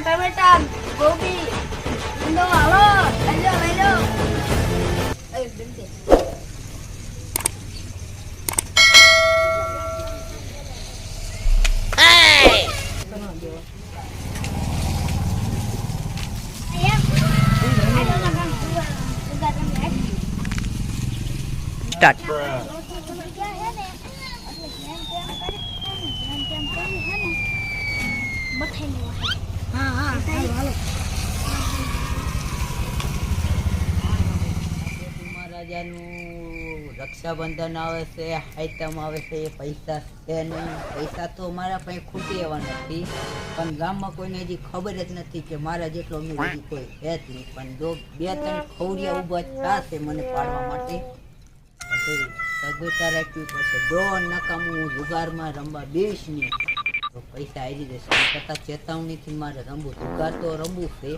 ટમેટા ગોબી ઈંડો હાલો લઈ લો એ બિનતે સ્ટાર્ટ મહારાજાનું રક્ષાબંધન આવે છે, આઈટમ આવે છે, એ પૈસા છે નહીં. પૈસા તો મારા પાસે ખૂટી એવા નથી, પણ ગામમાં કોઈને હજી ખબર જ નથી કે મારા જેટલો અમીર હજી કોઈ છે જ નહીં. પણ જો 2-3 ખવડિયા ઊભા થશે મને પાડવા માટે સગવડતા રાખવી પડશે. જો નકામું હું જુગારમાં રમવા બેસ નહીં તો પૈસા આવી જશે. છતાં ચેતવણીથી મારે રમવું, જુગાર તો રમવું છે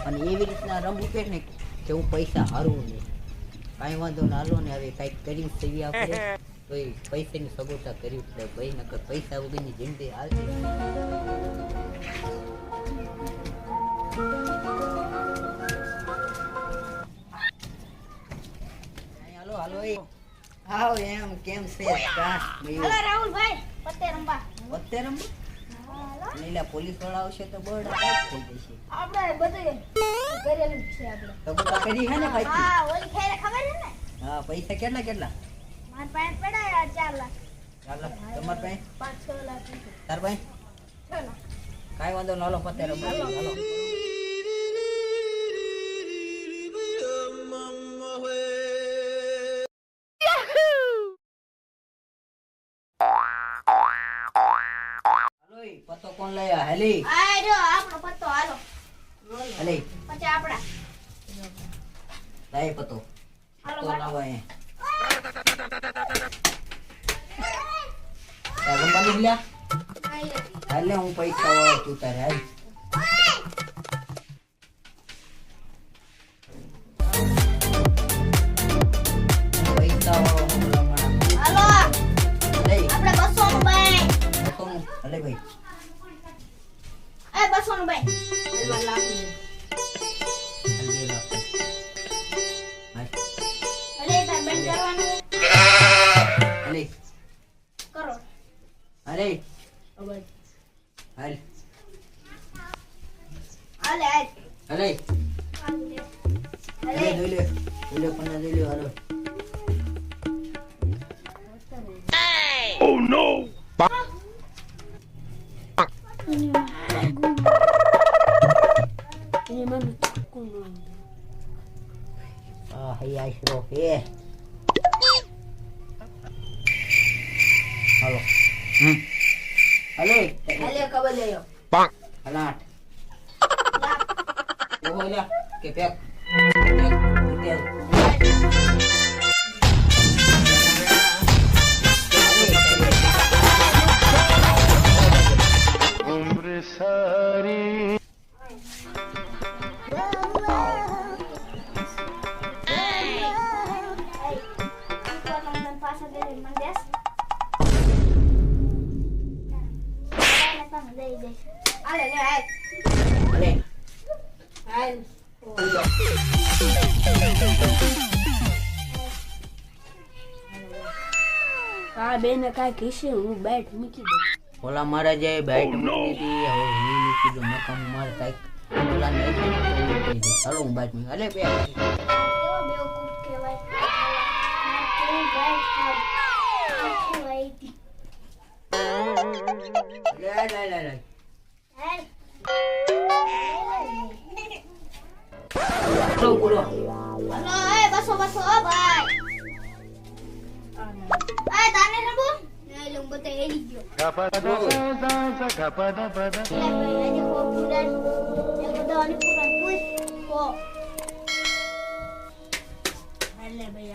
અને એવી રીતના રમવું કે ને કે હું પૈસા હારવું નહીં. કાંઈ વાંધો ના હાલો ને હવે કાંઈક કરી સહી આપણે તો એ પૈસાની સગવડતા કરવી પડે ભાઈ, નકર પૈસા વગરની જિંદગી હાલતી. હાલો હાલો આવો એમ કેમ છે? હાલો રાહુલભાઈ પત્તે રંબા લીલા પોલીસ વાળા આવશે તો બર્ડ થઈ જશે. આપણે બધું કરેલું છે આપણે તો બધા કરી હે ને ભાઈ? હા ઓલી ખેરે ખબર છે ને? હા પૈસા કેટલા માર પાસે પડ્યા 4 લાખ. 4 લાખ તમાર પાસે? 5-6 લાખ. તાર પાસે? 6 લાખ. કાઈ વાંધો ના, હાલો પતે રમો. હાલો પતો કોણ લઈ આ? હેલી આ જો આપણો પત્તો હાલો. હેલી પછી આપડા લાય પતો. હાલો તો હાલો. લાવો અહીં. આ રમવાનું લ્યા. હાલે હું પૈસા વાળો તું તારે હાલ. પૈસા વાળો હું રમવાના. હાલો લે આપણે 200 નું બાય. તો હાલે ભાઈ. એ 200 નું બાય. 1 લાખ નું. અરે તાર બેન કરવાનું હાલે કરો. હાલે હવે હાલ હાલે હાલ. હાલે હાલે. દોઈ લે પણ દોઈ લે. હાલો hãy ai rồi kia alo alo હાલે કબર લેયો. halat oh ya kepek umre sari પાછા દે મંદેસ. દઈ દે. હાલે લે હાલ. ale હાલ. આ બેને કાઈ કીશે હું બેટ મૂકી દઉં. ઓલા મારા જે બેટ મૂકી હતી હવે હું મૂકી દઉં. નકમ મારે કાંઈક ઓલા ને ચાલો હું બેટ મૂકી. અલે બે કેવો બેવકૂફ કહેવાય. કેવું બેટ હાલ. કહેવાય તી. લે હાલ. તો બોલો હલો એ 200 ભાઈ. એ તાને રંબુ એ લંબો તો એલી ગયો. લે ભાઈ આજે કો પૂરા એ બધાને પૂરા પૂછ કો. હાલે ભાઈ